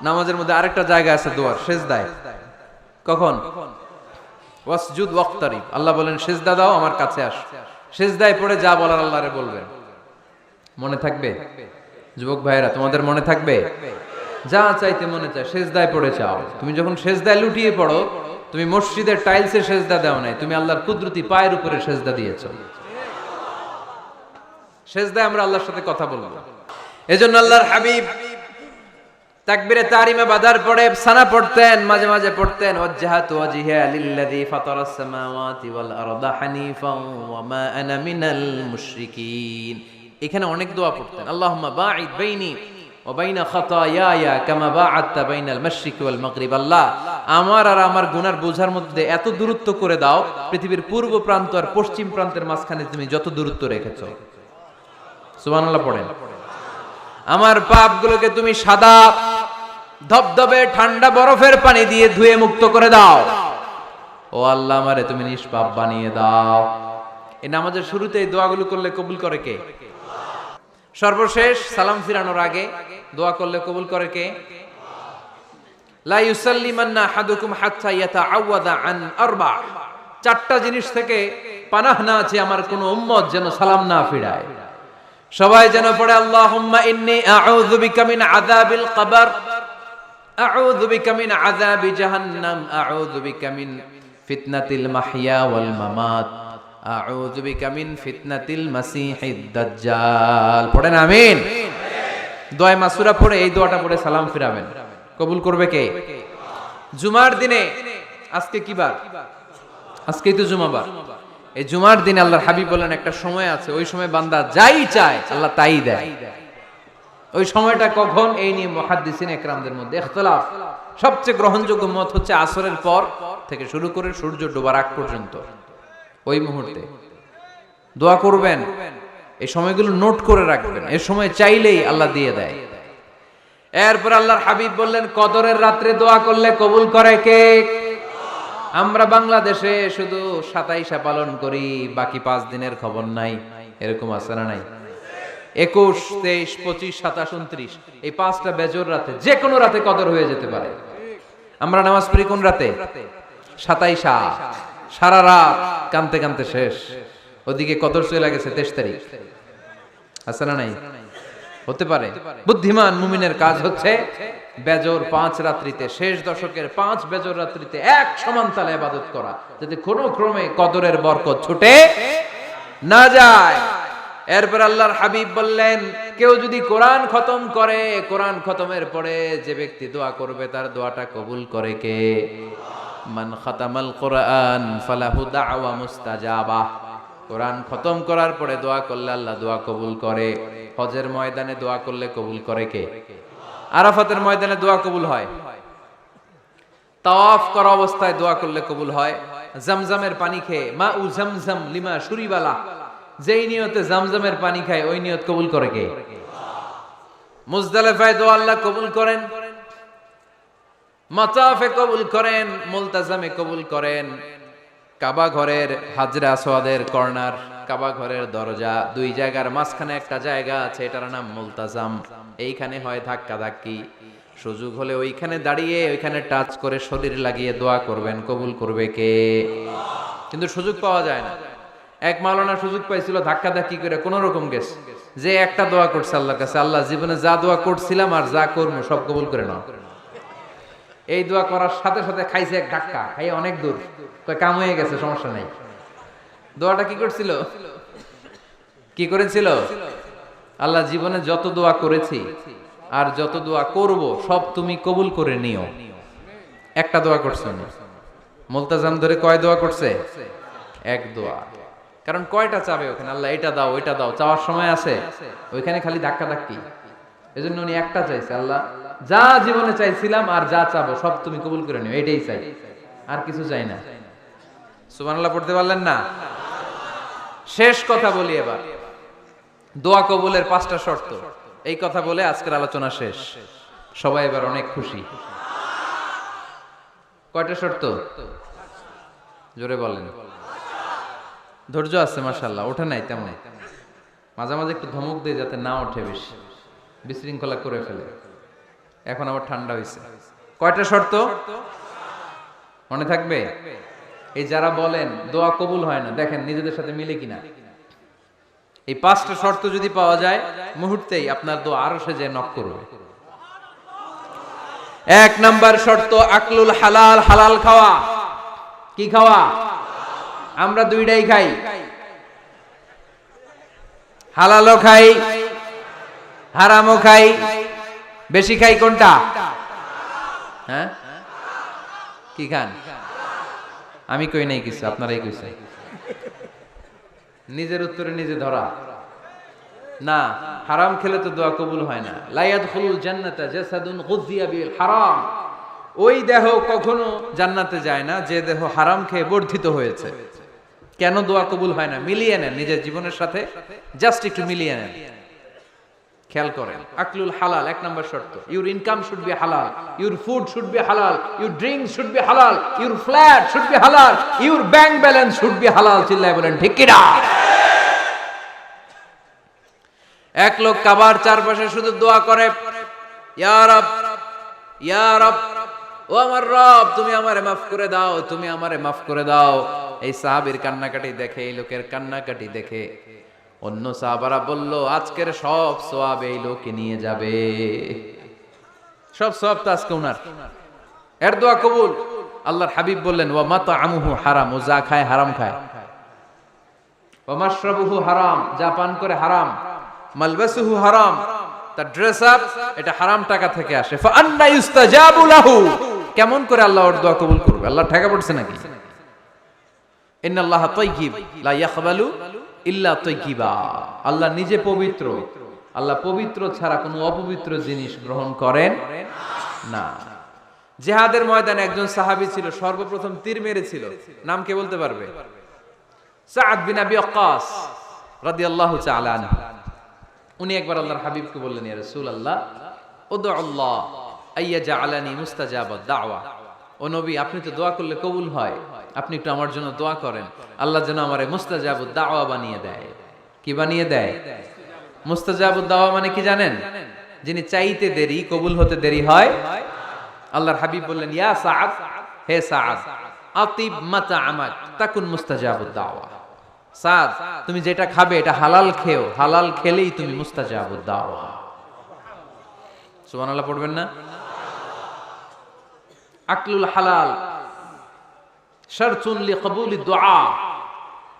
নামাজের মধ্যে আরেকটা জায়গা আছে দোয়ার, সেজদায়। কখন? ওয়াসজুদ ওয়াক্তারিব, আল্লাহ বলেন সেজদা দাও, আমার কাছে আস। সেজদায় পড়ে যা বলার আল্লাহরে বলবেন। মনে থাকবে? যুবক ভাইয়েরা, তোমাদের মনে থাকবে? যা চাইতে মনে চায় সেজদায় পড়ে চাও। তুমি যখন সেজদায় লুটিয়ে পড়ো, তুমি মসজিদের টাইলসে সেজদা দাও নাই, তুমি আল্লাহর কুদরতি পায়ের উপরে সেজদা দিয়েছো। সেজদায় আমরা আল্লাহর সাথে কথা বলবো। এজন্য আল্লাহর হাবিব তাকবীরে তাহরিমে বাঁধার পরে সানা পড়তেন, মাঝে মাঝে পড়তেন ওয়াজহাতু ওয়াজহিয়া লিল্লাযী ফাতারাস সামাওয়াতি ওয়াল আরদা হানিফান ওয়া মা আনা মিনাল মুশরিকিন। এখানে অনেক দোয়া পড়তেন। আল্লাহুম্মা বাঈদ বাইনি ওয়া বাইনা খাতায়ায়া কামা বাআদতা বাইনাল মাশরিকি ওয়াল মাগরিব। আল্লাহ, আমার আর আমার গুনার বোঝার মধ্যে এত দূরত্ব করে দাও, পৃথিবীর পূর্ব প্রান্ত আর পশ্চিম প্রান্তের মাঝখানে তুমি যত দূরত্ব রেখেছো। সুবহানাল্লাহ পড়েন। আমার পাপগুলোকে তুমি সাদা ধবধবে ঠান্ডা বরফের পানি দিয়ে ধুয়ে মুক্ত করে দাও। ও আল্লাহ, আমারে তুমি নিষ্পাপ বানিয়ে দাও। এই নামাজের শুরুতে এই দোয়াগুলো করলে কবুল করে কে? সর্বশেষ সালাম ফিরানোর আগে দোয়া করলে কবুল করে কে? লা ইউসাল্লিমান্না আহাদুকুম হাত্তা ইয়াতাআওয়াদা আন আরবা। চারটা জিনিস থেকে পানাহ না আছে আমার কোন উম্মত যেন সালাম না ফিরায়। সবাই যেন পড়ে আল্লাহুম্মা ইন্নী আউযু বিকা মিন আযাবিল কবর, আউযু বিকা মিন আযাবি জাহান্নাম, আউযু বিকা মিন ফিতনাতিল মাহইয়া ওয়াল মামাত, আউযু বিকা মিন ফিতনাতিল মাসিহিদ দাজ্জাল। পড়েন আমিন। দোয়া মাসুরা পড়ে এই দোয়াটা পড়ে সালাম ফিরাবেন। কবুল করবে কে? জুমার দিনে, আজকে কি বার? আজকেই তো জুমাবার। এই জুমার দিনে আল্লাহর হাবিব বলেন একটা সময় আছে, ওই সময় বান্দা যাই চায় আল্লাহ তাই দেয়। ওই সময়টা কখন? এই নিয়ে মুহাদ্দিসিন একরামদের মধ্যে ইখতিলাফ। সবচেয়ে গ্রহণযোগ্য মত হচ্ছে আসরের পর থেকে শুরু করে সূর্য ডোবার আগ পর্যন্ত। ওই মুহূর্তে দোয়া করবেন, এই সময়গুলো নোট করে রাখবেন, এই সময় চাইলেই আল্লাহ দিয়ে দেয়। এরপর আল্লাহর হাবিব বললেন কদরের রাত্রে দোয়া করলে কবুল করে কে? আমরা বাংলাদেশে শুধু 27 পালন করি, বাকি 5 দিনের খবর নাই। এরকম আছে না নাই? 21, 23, 25, 27, 29 এই 5টা বেজোর রাতে, যে কোনো রাতে কদর হয়ে যেতে পারে। আমরা নামাজ পড়ি কোন রাতে? 27। সারা রাত কানতে কানতে শেষ, ওদিকে কদর চলে গেছে 23 তারিখ। আছে না নাই? হতে পারে। বুদ্ধিমান মুমিনের কাজ হচ্ছে বেজর 5 রাত্রিতে, শেষ দশকের 5 বেজর রাত্রিতে এক সমান তালে ইবাদত করা, যাতে কোনো ক্রমে কদরের বরকত ছুটে না যায়। এরপর আল্লাহর হাবিব বললেন কেউ যদি কোরআন খতম করে, কোরআন খতমের পরে যে ব্যক্তি দোয়া করবে তার দোয়াটা কবুল করে কে? মান খাতামাল কোরআন ফালাহু দাওয়া মুস্তাজাবা। কোরআন খতম করার পরে দোয়া করলে আল্লাহ দোয়া কবুল করে। হজের ময়দানে দোয়া করলে কবুল করে কে? আরাফাতের ময়দানে দোয়া কবুল হয়। তাওয়াফ করা অবস্থায় দোয়া করলে কবুল হয়। জামজামের পানি খেয়ে মা উ জামজাম লিমা শুরিবালা, যেই নিয়তে জামজামের পানি খায় ওই নিয়ত কবুল করে কে? মুজদালিফায় দোয়া আল্লাহ কবুল করেন, মাতাফে কবুল করেন, মুলতাজামে কবুল করেন। কাবা ঘরের হাজরা আসওয়াদের কর্নার, কাবা ঘরের দরজা, দুই জায়গার মাঝখানে একটা জায়গা আছে, এটার নাম মুলতাজাম। এইখানে হয় ধাক্কা ধাক্কি। সুযোগ হলে ওইখানে দাঁড়িয়ে ওইখানে টাচ করে শরীর লাগিয়ে দোয়া করবেন, কবুল করবে কে? কিন্তু সুযোগ পাওয়া যায় না। এক মাওলানা সুযোগ পাইছিল ধাক্কা ধাক্কি করে কোন রকম গেছে, যে একটা দোয়া করছে আল্লাহর কাছে, আল্লাহ জীবনে যা দোয়া করছিলাম আর যা করবো সব কবুল করে নাও। এই দোয়া করার সাথে সাথে খাইছে এক ধাক্কা, খাই অনেক দূর, কাম হয়ে গেছে, সমস্যা নাই। দোয়াটা কি করছিল? কি করেছিল? আল্লাহ জীবনে যত দোয়া করেছি আর যত দোয়া করব সব তুমি কবুল করে নিও। একটা দোয়া করছে না। মুলতাজাম ধরে কয় দোয়া করছে? এক দোয়া। কারণ কয়টা চাবে ওখানে? আল্লাহ এটা দাও ওইটা দাও, চাওয়ার সময় আছে? ওইখানে খালি ধাক্কা ধাক্কি। এজন্য উনি একটা চাইছে, আল্লাহ যা জীবনে চাইছিলাম আর যা চাবো সব তুমি কবুল করে নিও, এটাই চাই, আর কিছু চাই না। সুবহানাল্লাহ পড়তে পারলেন না? শেষ কথা বলি এবার, দোয়া কবুলের 5টা শর্ত। এই কথা বলে আজকের আলোচনা শেষ। সবাই এবার অনেক খুশি। কয়টা শর্ত? জোরে বলেন। ধৈর্য আছে মাশাআল্লাহ, ওঠে নাই তেমন। মাঝে মাঝে একটু ধমক দিয়ে যাতে না ওঠে, বেশি বিশৃঙ্খলা করে ফেলে। এখন আবার ঠান্ডা হয়েছে। কয়টা শর্ত মনে থাকবে? এই যারা বলেন দোয়া কবুল হয় না, দেখেন নিজেদের সাথে মিলে কিনা। এই 5টা শর্ত যদি পাওয়া যায়, মুহূর্তেই আপনার দোয়া আরশে যে নক করবে। 1 নাম্বার শর্ত আকলুল হালাল, হালাল খাওয়া। কি খাওয়া? আমরা দুইটাই খাই, হালালও খাই হারামও খাই। বেশি খাই কোনটা? হ্যাঁ, কি খান? আমি কই নাই কিছু, আপনারাই কইছে। নিজের উত্তরে নিজে ধরা না। হারাম খেলে তো দোয়া কবুল হয় না। লা ইয়াদখুলুল জান্নাতা জাসাদুন গুযিয়া বিল হারাম। ওই দেহ কখনো জান্নাতে যায় না যে দেহ হারাম খেয়ে বর্ধিত হয়েছে। কেন দোয়া কবুল হয় না? মিলিয়ে নেন নিজের জীবনের সাথে, জাস্ট একটু মিলিয়ে নেন, খেয়াল করেন। আকলুল হালাল 1 নাম্বার শর্ত। ইউর ইনকাম শুড বি হালাল, ইউর ফুড শুড বি হালাল, ইউর ড্রিঙ্ক শুড বি হালাল, ইউর ফ্ল্যাট শুড বি হালাল, your bank balance should be হালাল। চিল্লায় বলেন ঠিক কিনা? এক লোক কাবার চারপাশে শুধু দোয়া করে, ইয়া রব, ইয়া রব, ও আমার রব, তুমি আমারে মাফ করে দাও, তুমি আমারে মাফ করে দাও। এই সাহাবীর কান্নাকাটি দেখে, এই লোকের কান্নাকাটি দেখে অন্য সাহাবারা বলল, আজকের সব সওয়াব এই লোকে নিয়ে যাবে। সব সওয়াব তো আজকে উনার। এর দোয়া কবুল। আল্লাহর হাবিব বললেন, ওয়া মাতআমুহু হারাম, ও যা খায় হারাম খায়। ওয়া মাশরাবুহু হারাম, যা পান করে হারাম। মালবাসুহু হারাম, তার ড্রেস আপ এটা হারাম টাকা থেকে আসে। ফা আন্না ইউস্তাজাবু লাহু, কেমন করে আল্লাহ ওর দোয়া কবুল করবে? আল্লাহ ঠেকা পড়ছে নাকি? ইন্নাল্লাহা তাইয়্যিব লা ইয়াকবালু ইল্লা তাইয়্যিবা। আল্লাহ নিজে পবিত্র, আল্লাহ পবিত্র ছাড়া কোনো অপবিত্র জিনিস গ্রহণ করেন না। জিহাদের ময়দানে একজন সাহাবী ছিল, সর্বপ্রথম তীর মেরেছিল। নাম কে বলতে পারবে? সাআদ বিন আবি ওয়াক্কাস রাদিয়াল্লাহু তাআলা আনহু। উনি একবার আল্লাহর হাবিবকে বললেন, ইয়া রাসূলুল্লাহ, উদউ আল্লাহ আইয়াজআলানি মুস্তাজাবাদ দাওয়া। ও নবী, আপনি তো দোয়া করলে কবুল হয়, আপনি একটু আমার জন্য দোয়া করেন, আল্লাহ যেন আমারে মুস্তাজাবুদ দাওয়া বানিয়ে দেয়। কি বানিয়ে দেয়? মুস্তাজাবুদ দাওয়া মানে কি জানেন? যিনি চাইতে দেরি, কবুল হতে দেরি হয়। আল্লাহর হাবিব বললেন, ইয়া সাআদ, হে সাআদ, আতিব মাতআমাক তাকুন মুস্তাজাবুদ দাওয়া। সাদ, তুমি যেটা খাবে এটা হালাল খেও, হালাল খেলেই তুমি মুস্তাজাবুদ দাওয়া। সুবহানাল্লাহ পড়বেন না? আকলুল হালাল শারতুন লিকবুলি দুআ,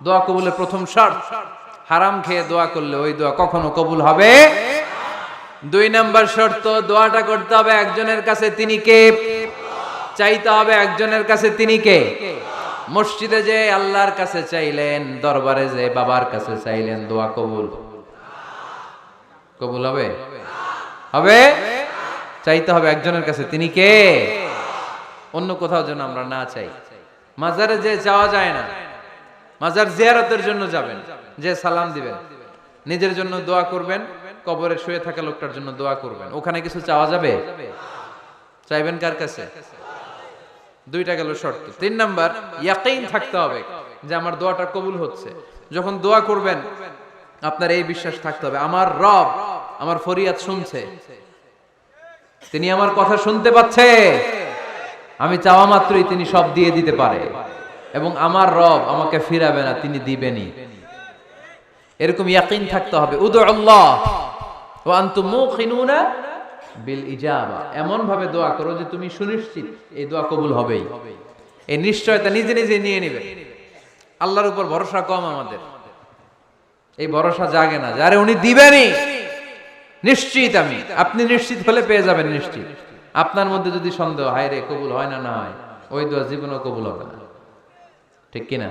দোয়া কবুলের প্রথম শর্ত। হারাম খেয়ে দোয়া করলে ওই দোয়া কখনো কবুল হবে। 2 নাম্বার শর্ত, দোয়াটা করতে হবে একজনের কাছে, তিনি কে? চাইতে হবে একজনের কাছে, তিনি কে? মসজিদে যে আল্লাহর কাছে চাইলেন, দরবারে যে বাবার কাছে চাইলেন, দোয়া কবুল কবুল হবে? হবে? চাইতে হবে একজনের কাছে, তিনি কে? অন্য কোথাও যেন আমরা না চাই। মাজারে যে চাওয়া যায় না। মাজার জিয়ারতের জন্য যাবেন, যে সালাম দিবেন, নিজের জন্য দোয়া করবেন, কবরে শুয়ে থাকা লোকটার জন্য দোয়া করবেন। ওখানে কিছু চাওয়া যাবে? চাইবেন কার কাছে? 2টা গেল শর্ত। 3 নাম্বার, ইয়াকিন থাকতে হবে যে আমার দোয়াটা কবুল হচ্ছে। যখন দোয়া করবেন আপনার এই বিশ্বাস থাকতে হবে, আমার রব আমার ফরিয়াদ শুনছে, তিনি আমার কথা শুনতে পাচ্ছে, আমি চাওয়া মাত্রই তিনি সব দিয়ে দিতে পারে, এবং আমার রব আমাকে ফিরাবে না, তিনি দিবেনই। এরকম ইয়াকিন থাকতে হবে। উদু আল্লাহ ওয়া আনতুম মুকিনুনা বিল ইজাবা, এমন ভাবে দোয়া করো যে তুমি সুনিশ্চিত এই দোয়া কবুল হবেই। এই নিশ্চয়তা নিজে নিজে নিয়ে নেবে। আল্লাহর উপর ভরসা কম আমাদের, এই ভরসা জাগে না যারে উনি দিবেনই নিশ্চিত। আমি আপনি নিশ্চিত হলে পেয়ে যাবেন নিশ্চিত। আপনার মধ্যে যদি সন্দেহ, হায় রে কবুল হয় না, না হয়, ওই দোয়া জীবনেও কবুল হবে না। ঠিক কিনা?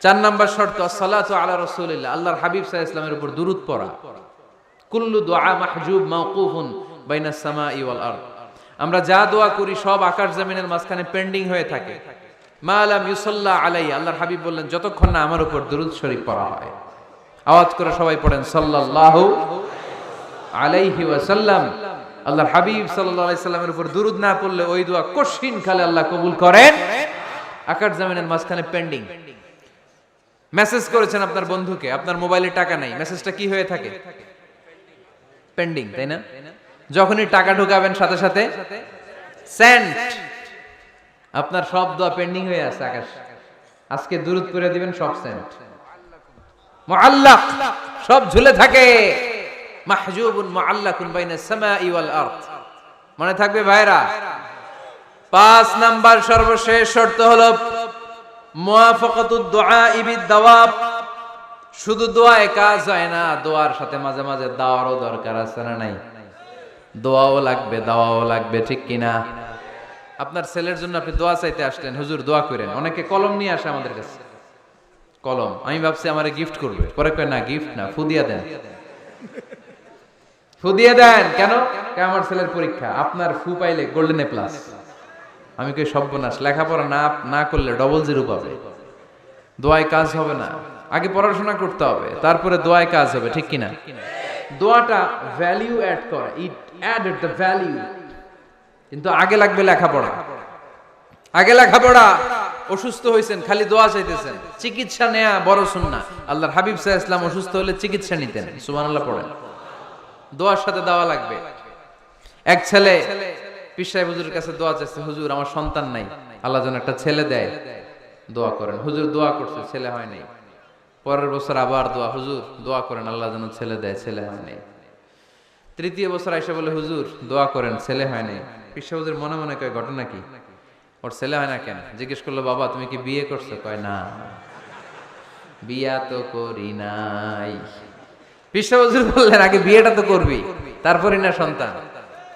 4 নাম্বার শর্ত, আসসালাতু আলা রাসূলিল্লাহ, আল্লাহর হাবিব সাল্লাল্লাহু আলাইহি ওয়াসাল্লামের উপর দুরূদ পড়া। কুল্লু দুআ মাহজুব মাওকুফুন বাইনাস সামাই ওয়াল আরদ, আমরা যা দোয়া করি সব আকাশ জমিনের মাঝখানে পেন্ডিং হয়ে থাকে। মা লাম ইউসাল্লা আলাইহি, আল্লাহর হাবিব বললেন যতক্ষণ না আমার উপর দুরূদ শরীফ পড়া হয়। আওয়াজ করে সবাই পড়েন সাল্লাল্লাহু আলাইহি ওয়াসাল্লাম। আল্লাহর হাবিব সাল্লাল্লাহু আলাইহি সাল্লামের উপর দুরূদ না পড়লে ওই দোয়া কঠিন কালে আল্লাহ কবুল করেন, আকাশ জমিনের মাঝখানে পেন্ডিং। মেসেজ করেছেন আপনার বন্ধুকে, আপনার মোবাইলে টাকা নাই, মেসেজটা কি হয়ে থাকে? পেন্ডিং, তাই না? যখনই টাকা ঢুকাবেন সাথে সাথে সেন্ট, আপনার সব দোয়া পেন্ডিং হয়ে আছে আকাশ। আজকে দুরূদ করে দিবেন, সব সেন্ট মুআল্লাক, সব ঝুলে থাকে। মাহজুবুন মুআল্লাকুন বাইনাস সামাই ওয়াল আরদ। মনে থাকবে ভাইরা। 5 নাম্বার সর্বশেষ শর্ত হলো মুওয়াফাকাতুদ দুআ বিদ দাওয়াব। শুধু দোয়ায় কাজ হয় না, দোয়ার সাথে মাঝে মাঝে দাওয়ারও দরকার আছে না নাই? দোয়াও লাগবে, দাওয়াও লাগবে, ঠিক কিনা? আপনার ছেলের জন্য আপনি দোয়া চাইতে আসলেন, হুজুর দোয়া করেন। অনেকে কলম নিয়ে আসে আমাদের কাছে, কলম। আমি ভাবছি আমারে গিফট করবে, পরে কয় না, গিফট না, ফু দিয়া দেন। ফু দিয়ে দেন কেন? আমার ছেলের পরীক্ষা, আপনার ফু পাইলে গোল্ডেন এ প্লাস। আমি কই সর্বনাশ, লেখাপড়া না করলে ডবল 0 পাবে, দোয়ায় কাজ হবে না। আগে পড়াশোনা করতে হবে, তারপরে দোয়ায় কাজ হবে, ঠিক কিনা? দোয়াটা ভ্যালিউ অ্যাড করে, ইট অ্যাডেড দ্য ভ্যালিউ। কিন্তু আগে লাগবে লেখাপড়া, আগে লেখাপড়া। অসুস্থ হয়েছেন, খালি দোয়া চাইতেছেন, চিকিৎসা নেয়া বড় সুন্নাহ। আল্লাহর হাবিব সাল্লাল্লাহু আলাইহি ওয়াসাল্লাম অসুস্থ হলে চিকিৎসা নিতেন, সুবহানাল্লাহ পড়েন। দোয়ার সাথে দাওয়া লাগবে। এক ছেলে পীর সাহেব হুজুরের কাছে দোয়া চাইছে, হুজুর আমার সন্তান নাই, আল্লাহ যেন একটা ছেলে দেয়, দোয়া করেন। হুজুর দোয়া করছে, ছেলে হয় নাই। পরের বছর আবার দোয়া, হুজুর দোয়া করেন আল্লাহ যেন ছেলে দেয়, ছেলে হয় নাই। তৃতীয় বছর আইসা বলে, হুজুর দোয়া করেন, ছেলে হয় নাই। পীর সাহেব হুজুর মনে মনে কয়, ঘটনা কি? ওর ছেলে হয় না কেন? জিজ্ঞেস করলো, বাবা তুমি কি বিয়ে করছো? কয় না, বিয়া তো করি নাই। পীর সাহেব হুজুর বললেন, আগে বিয়েটা তো করবি, তারপরই না সন্তান।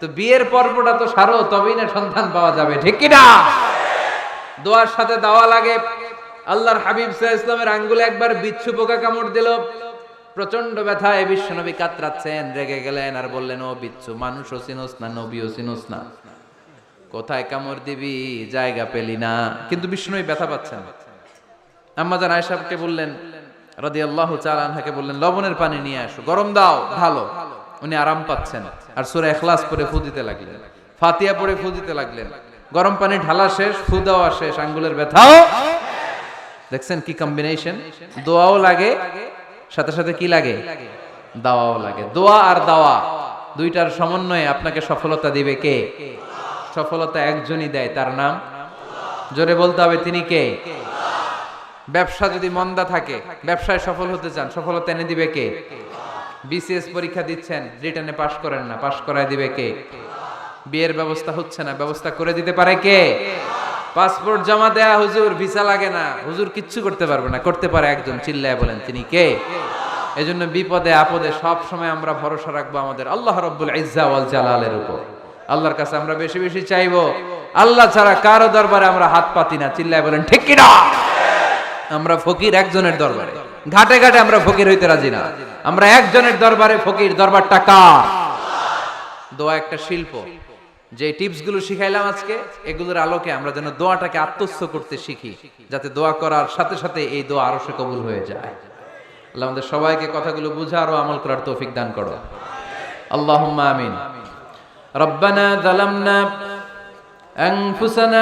তো বিয়ের পর্বটা তো সারো, তবেই না সন্তান পাওয়া যাবে, ঠিক কি না? দোয়ার সাথে দাওয়া লাগে। আল্লাহর হাবিব সাল্লাল্লাহু আলাইহি ওয়াসাল্লামের আঙ্গুলে একবার বিচ্ছু পোকা কামড় দিল, প্রচন্ড ব্যথায় বিশ্বনবী কাতরাচ্ছেন, রেগে গেলেন আর বললেন, ও বিচ্ছু, মানুষও চিনোস না, নবীও চিনোস না, কোথায় কামড় দিবি, জায়গা পেলি না। কিন্তু বিশ্বনবী ব্যথা পাচ্ছেন। আম্মা জান আয়েশাকে বললেন রাদিয়াল্লাহু তাআলা আনহাকে বললেন, লবণের পানি নিয়ে আসো, গরম দাও, ঢালো। উনি আরাম পাচ্ছেন, আর সূরা ইখলাস পড়ে ফু দিতে লাগলেন, ফাতিহা পড়ে ফু দিতে লাগলেন। গরম পানি ঢালা শেষ, ফু দেওয়া শেষ, আঙ্গুলের ব্যথাও। দেখছেন কি কম্বিনেশন? দোয়াও লাগে, সাথে সাথে কি লাগে? দাওয়াও লাগে। দোয়া আর দাওয়া দুইটার সমন্বয়ে আপনাকে সফলতা দিবে কে? সফলতা একজনই দেয়, তার নাম, জোরে বলতে হবে, তিনি কে? ব্যবসা যদি মন্দা থাকে, ব্যবসায় সফল হতে চান, সফলতা এনে দিবে কে? বিসিএস পরীক্ষা দিচ্ছেন, রিটেনে পাশ করেন না, পাশ করায় দিবে কে? বিয়ের ব্যবস্থা হচ্ছে না, ব্যবস্থা করে দিতে পারে কে? পাসপোর্ট জমা দেয়া, হুজুর ভিসা লাগে না, হুজুর কিচ্ছু করতে পারবে না, করতে পারে একজন, চিল্লায় বলেন তিনি কে? এজন্য বিপদে আপদে সব সময় আমরা ভরসা রাখবো আমাদের আল্লাহ রাব্বুল ইজ্জা ওয়াল জালালের উপর। আল্লাহর কাছে আমরা বেশি বেশি চাইবো। আল্লাহ ছাড়া কারো দরবারে আমরা হাত পাতি না, চিল্লায় বলেন ঠিক কি না? আমরা ফকির একজনের দরবারে, ঘাটে ঘাটে আমরা ফকির হইতে রাজি না, আমরা একজনের দরবারে ফকির। দরবারটা কার? দোয়া একটা শিল্প। যে টিপস গুলো শিখাইলাম আজকে, এগুলোর আলোকে আমরা যেন দোয়াটাকে আত্মস্থ করতে শিখি, যাতে দোয়া করার সাথে সাথে এই দোয়া আরো সে কবুল হয়ে যায়। আল্লাহ আমাদের সবাইকে কথাগুলো বুঝার ও আমল করার তৌফিক দান করো, আল্লাহুম্মা আমিন। রব্বানা যালামনা আনফুসানা